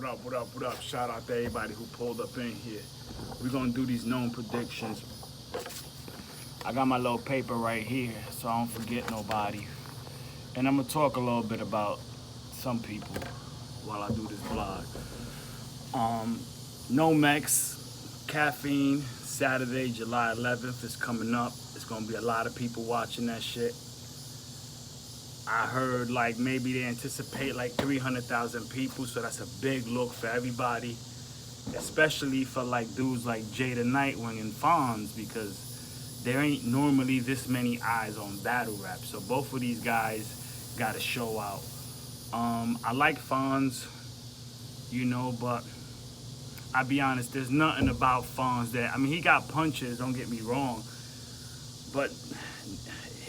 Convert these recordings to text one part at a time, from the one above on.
What up? Shout out to everybody who pulled up in here. We're gonna do these known predictions. I got my little paper right here so I don't forget nobody. And I'm gonna talk a little bit about some people while I do this vlog. Nome X, Caffeine, Saturday, July 11th is coming up. It's gonna be a lot of people watching that shit. I heard like maybe they anticipate like 300,000 people, so that's a big look for everybody, especially for like dudes like Jeythenitewing and Fonz, because there ain't normally this many eyes on battle rap. So both of these guys got to show out. I like Fonz, you know, but I'll be honest, there's nothing about Fonz that, I mean, he got punches, don't get me wrong, but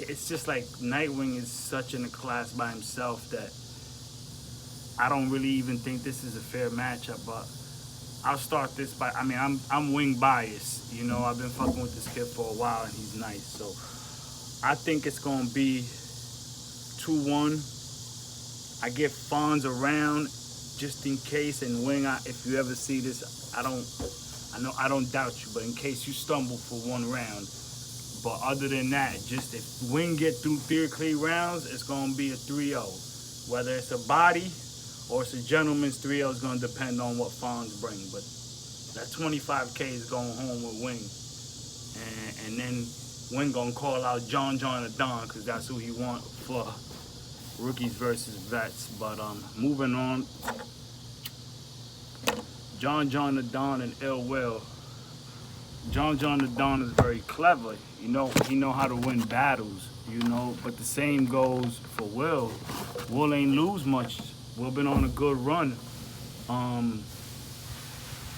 it's just like Nightwing is such in a class by himself that I don't really even think this is a fair matchup. But I'll start this by, I mean, I'm wing biased, you know. I've been fucking with this kid for a while and he's nice, so I think it's gonna be 2-1. I get Fonz around just in case, and Wing, if you ever see this, I don't doubt you, but in case you stumble for one round. But other than that, just if Wing get through 3 clear rounds, it's gonna be a 3-0. Whether it's a body or it's a gentleman's 3-0 is gonna depend on what Fonz bring. But that 25K is going home with Wing, and then Wing gonna call out John the Don, because that's who he want for rookies versus vets. But moving on, John the Don and Ill Will. John the Don is very clever, you know. He know how to win battles, you know. But the same goes for Will. Will ain't lose much. Will been on a good run.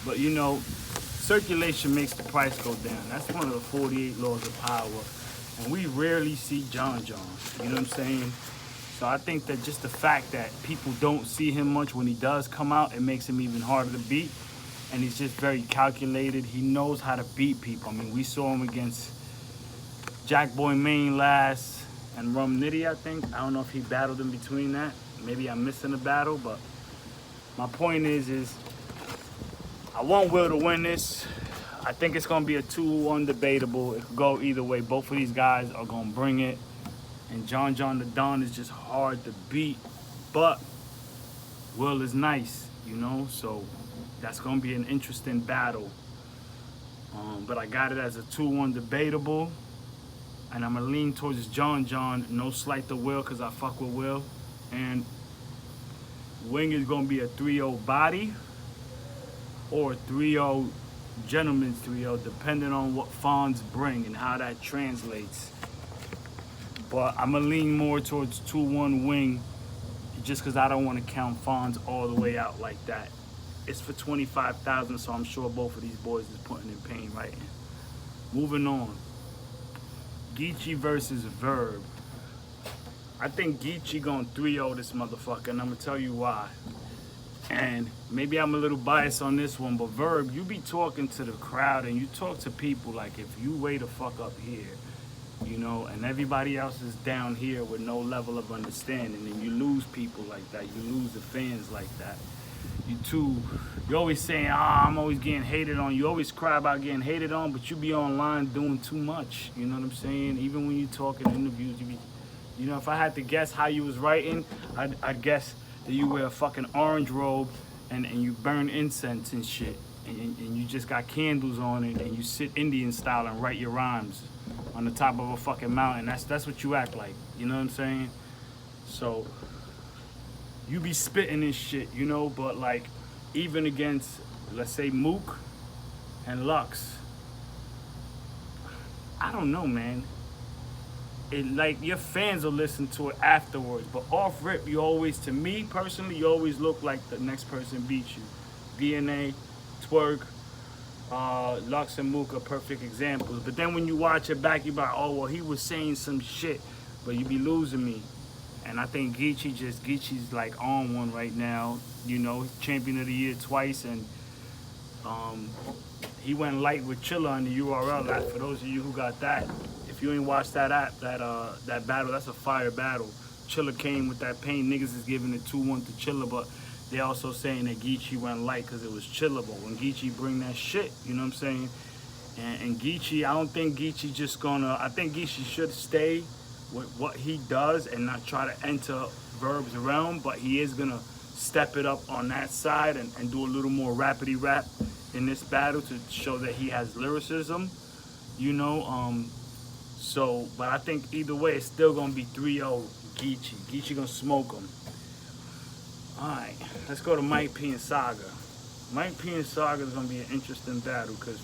But you know, circulation makes the price go down. That's one of the 48 laws of power, and we rarely see John. You know what I'm saying? So I think that just the fact that people don't see him much when he does come out, it makes him even harder to beat. And he's just very calculated. He knows how to beat people. I mean, we saw him against Jack Boy Maine last and Rum Nitty, I think. I don't know if he battled in between that. Maybe I'm missing a battle, but my point is I want Will to win this. I think it's gonna be a 2-1 debatable. It could go either way. Both of these guys are gonna bring it. And John the Don is just hard to beat, but Will is nice, you know, so that's going to be an interesting battle. But I got it as a 2-1 debatable. And I'm going to lean towards John. No slight to Will, because I fuck with Will. And Wing is going to be a 3-0 body or a 3-0 gentleman's 3-0, depending on what Fonz bring and how that translates. But I'm going to lean more towards 2-1 Wing, just because I don't want to count Fonz all the way out like that. It's for 25,000, so I'm sure both of these boys is putting in pain right now. Moving on. Geechee versus Verb. I think Geechee going 3-0 this motherfucker, and I'm going to tell you why. And maybe I'm a little biased on this one, but Verb, you be talking to the crowd, and you talk to people like, if you way the fuck up here, you know, and everybody else is down here with no level of understanding, and you lose people like that. You lose the fans like that. You're always saying, I'm always getting hated on. You always cry about getting hated on, but you be online doing too much. You know what I'm saying? Even when you talk in interviews, you know, if I had to guess how you was writing, I'd guess that you wear a fucking orange robe and you burn incense and shit. And you just got candles on it, and you sit Indian style and write your rhymes on the top of a fucking mountain. That's what you act like. You know what I'm saying? So you be spitting this shit, you know, but like even against, let's say, Mook and Lux, I don't know, man. It like your fans will listen to it afterwards, but off rip, you always, to me personally, you always look like the next person beat you. DNA, Twerk, Lux and Mook are perfect examples. But then when you watch it back, you be like, oh well, he was saying some shit, but you be losing me. And I think Geechee's like on one right now. You know, champion of the year twice, and he went light with Chilla on the URL app. For those of you who got that, if you ain't watched that app, that battle, that's a fire battle. Chilla came with that pain. Niggas is giving it 2-1 to Chilla, but they also saying that Geechee went light because it was chillable. When Geechee bring that shit, you know what I'm saying? And Geechee, I don't think Geechee just gonna, I think Geechee should stay with what he does and not try to enter Verb's realm, but he is gonna step it up on that side and do a little more rapidy rap in this battle to show that he has lyricism, you know. So, but I think either way, it's still gonna be 3-0 Geechee. Geechee gonna smoke him. All right, let's go to Mike P and Saga. Mike P and Saga is gonna be an interesting battle because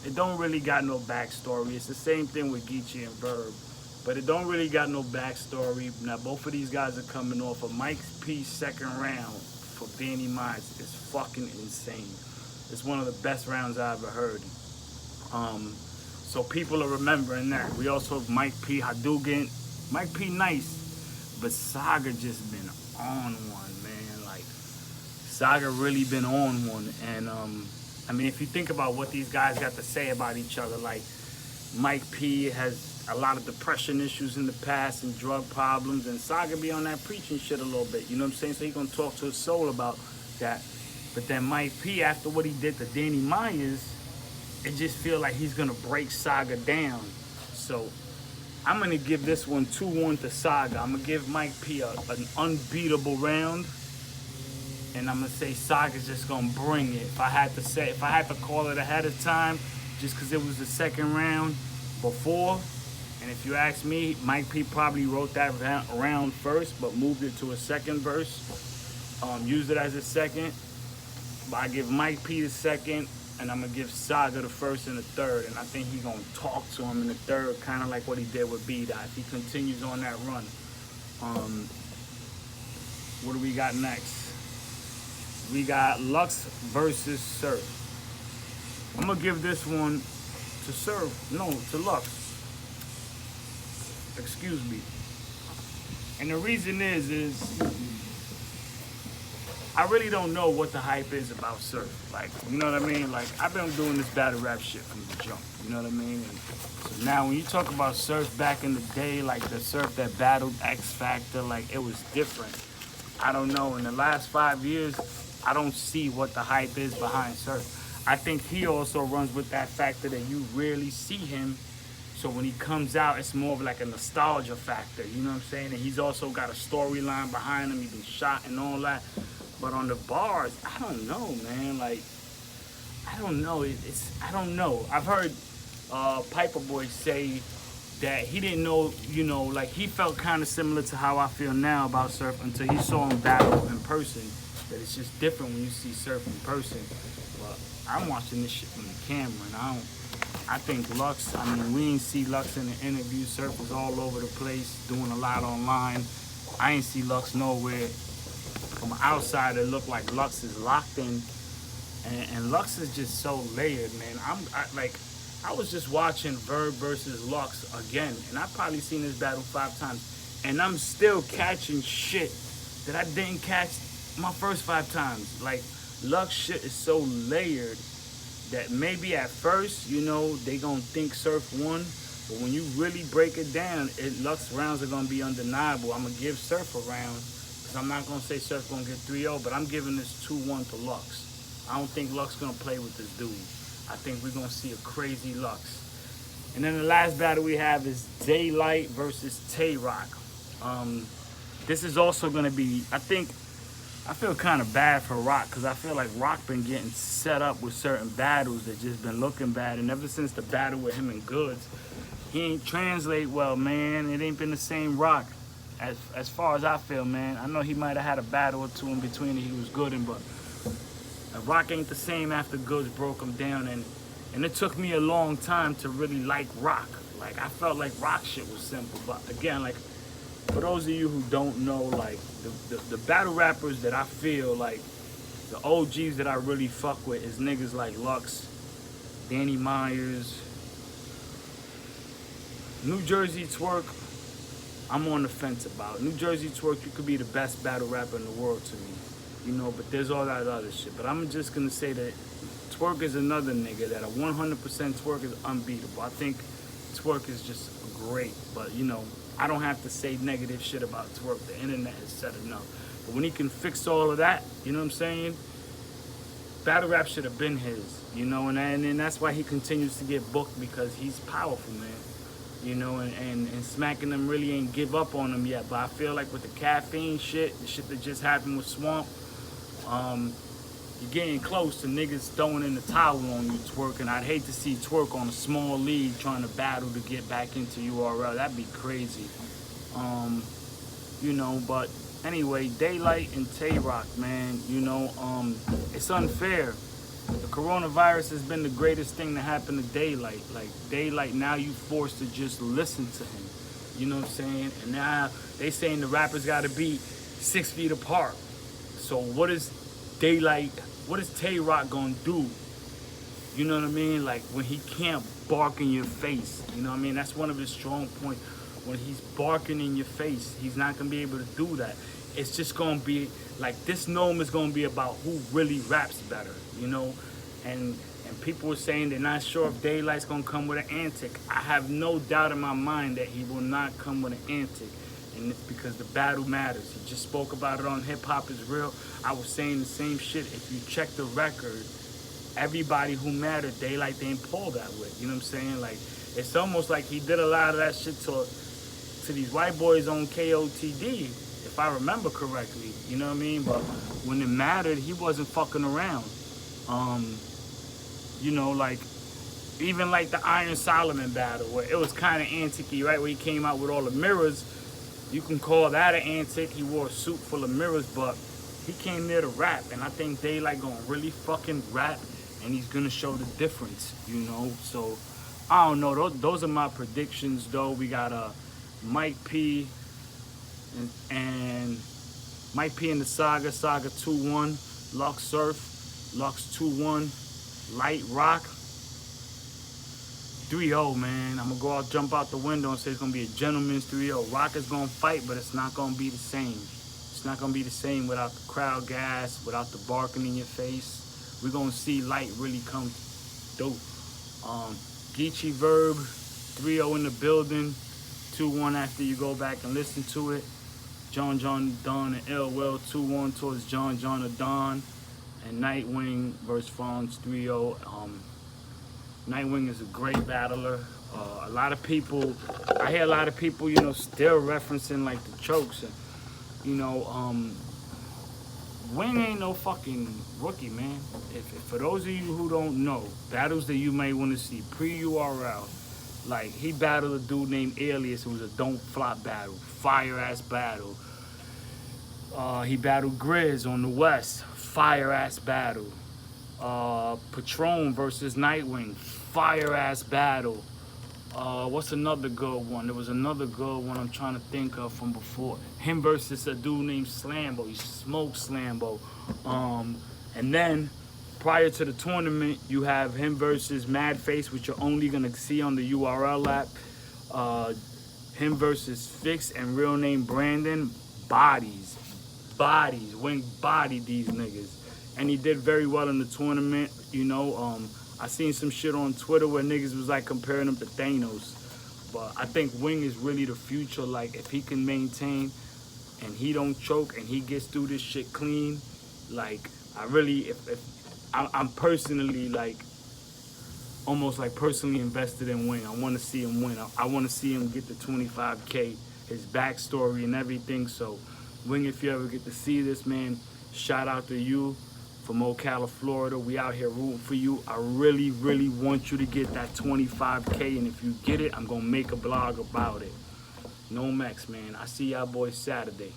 it don't really got no backstory. It's the same thing with Geechee and Verb, but it don't really got no backstory. Now both of these guys are coming off of Mike P's second round for Danny Myers. It's fucking insane. It's one of the best rounds I ever heard. So people are remembering that. We also have Mike P Hadouken. Mike P nice, but Saga just been on one, man. Like Saga really been on one, and I mean, if you think about what these guys got to say about each other, like Mike P has a lot of depression issues in the past and drug problems, and Saga be on that preaching shit a little bit, you know what I'm saying? So he gonna talk to his soul about that. But then Mike P, after what he did to Danny Myers, it just feel like he's gonna break Saga down. So I'm gonna give this one 2-1 to Saga. I'm gonna give Mike P an unbeatable round. And I'm gonna say Saga's just gonna bring it. If I had to call it ahead of time, just because it was the second round before, and if you ask me, Mike P probably wrote that round first, but moved it to a second verse, used it as a second. But I give Mike P the second, and I'm gonna give Saga the first and the third, and I think he's gonna talk to him in the third, kind of like what he did with B-Dot. If he continues on that run. What do we got next? We got Lux versus Surf. I'm gonna give this one to Surf. No, to Lux. Excuse me. And the reason is I really don't know what the hype is about Surf. Like, you know what I mean? Like, I've been doing this battle rap shit from the jump. You know what I mean? And so now when you talk about Surf back in the day, like the Surf that battled X Factor, like it was different. I don't know. In the last 5 years, I don't see what the hype is behind Surf. I think he also runs with that factor that you rarely see him. So when he comes out, it's more of like a nostalgia factor, you know what I'm saying? And he's also got a storyline behind him. He's been shot and all that. But on the bars, I don't know, man. Like, I don't know. I don't know. I've heard Piper Boy say that he didn't know, you know, like he felt kind of similar to how I feel now about Surf until he saw him battle in person. That it's just different when you see Surf in person. But I'm watching this shit from the camera, and I think Lux, I mean, we ain't see Lux in the interview. Surf was all over the place, doing a lot online. I ain't see Lux nowhere. From outside, it looked like Lux is locked in, and Lux is just so layered, man. I was just watching Verb versus Lux again, and I've probably seen this battle 5 times, and I'm still catching shit that I didn't catch my first 5 times. Like, Lux shit is so layered that maybe at first, you know, they gonna think Surf won, but when you really break it down, Lux rounds are gonna be undeniable. I'm gonna give Surf a round, because I'm not gonna say Surf gonna get 3-0, but I'm giving this 2-1 to Lux. I don't think Lux gonna play with this dude. I think we're gonna see a crazy Lux. And then the last battle we have is Daylight versus Tay-Rock. This is also gonna be, I feel kind of bad for Rock, because I feel like Rock been getting set up with certain battles that just been looking bad. And ever since the battle with him and Goods, he ain't translate well, man. It ain't been the same Rock as far as I feel, man. I know he might have had a battle or 2 in between that he was good in, but Rock ain't the same after Goods broke him down. And it took me a long time to really like Rock. Like, I felt like Rock shit was simple. But again, like, for those of you who don't know, like, the battle rappers that I feel like, the OGs that I really fuck with is niggas like Lux, Danny Myers, New Jersey Twerk, I'm on the fence about. New Jersey Twerk, you could be the best battle rapper in the world to me. You know, but there's all that other shit. But I'm just gonna say that Twerk is another nigga that a 100% Twerk is unbeatable. I think Twerk is just great, but you know, I don't have to say negative shit about Twerk. The internet has said enough. But when he can fix all of that, you know what I'm saying? Battle rap should have been his, you know, and that's why he continues to get booked, because he's powerful, man. You know, and smacking them really ain't give up on him yet. But I feel like with the caffeine shit, the shit that just happened with Swamp, you're getting close to niggas throwing in the towel on you, Twerk. And I'd hate to see Twerk on a small league trying to battle to get back into URL. That'd be crazy. You know, but anyway, Daylight and Tay-Rock, man, you know, it's unfair. The coronavirus has been the greatest thing to happen to Daylight. Like, Daylight, now you forced to just listen to him. You know what I'm saying? And now they saying the rappers got to be 6 feet apart. So what is Daylight, what is Tay-Rock going to do? You know what I mean? Like, when he can't bark in your face. You know what I mean? That's one of his strong points. When he's barking in your face, he's not going to be able to do that. It's just going to be, like, this Gnome is going to be about who really raps better, you know? And people were saying they're not sure if Daylight's going to come with an antic. I have no doubt in my mind that he will not come with an antic. And it's because the battle matters. He just spoke about it on Hip Hop Is Real. I was saying the same shit. If you check the record, everybody who mattered, Daylight didn't pull that with. You know what I'm saying? Like, it's almost like he did a lot of that shit to these white boys on KOTD, if I remember correctly. You know what I mean? But when it mattered, he wasn't fucking around. You know, like, even like the Iron Solomon battle, where it was kind of antic-y, right? Where he came out with all the mirrors. You can call that an antic. He wore a suit full of mirrors, but he came there to rap. And I think Daylight gonna really fucking rap, and he's gonna show the difference, you know? So, I don't know. Those are my predictions, though. We got Mike P and Mike P in the Saga 2-1, Lux Surf, Lux 2-1, Light Rock 3-0, man. I'm gonna go out, jump out the window and say it's gonna be a gentleman's 3-0. Rock is gonna fight, but it's not gonna be the same. It's not gonna be the same without the crowd gas, without the barking in your face. We're gonna see Light really come through. Geechee Verb 3-0 in the building. 2-1 after you go back and listen to it. John Don and L Well 2-1 towards John and Don. And Nightwing versus Franz 3-0. Nightwing is a great battler. A lot of people, I hear a lot of people, you know, still referencing like the chokes. And, you know, Wing ain't no fucking rookie, man. If for those of you who don't know, battles that you may want to see pre-URL, like, he battled a dude named Alias. It was a don't flop battle, fire ass battle. He battled Grizz on the West, fire ass battle. Patron versus Nightwing, fire ass battle. What's another good one? There was another good one I'm trying to think of from before. Him versus a dude named Slambo. He smoked Slambo. And then prior to the tournament, you have him versus Madface, which you're only gonna see on the URL app. Him versus Fix and real name Brandon. Bodies. Wing bodied these niggas. And he did very well in the tournament. You know, I seen some shit on Twitter where niggas was like comparing him to Thanos. But I think Wing is really the future. Like, if he can maintain and he don't choke and he gets through this shit clean, like, I really, I'm personally, like, almost like personally invested in Wing. I want to see him win. I want to see him get the 25K, his backstory and everything. So, Wing, if you ever get to see this, man, shout out to you from Ocala, Florida. We out here rooting for you. I really, really want you to get that 25K. And if you get it, I'm going to make a blog about it. Nome X, man. I see y'all boys Saturday.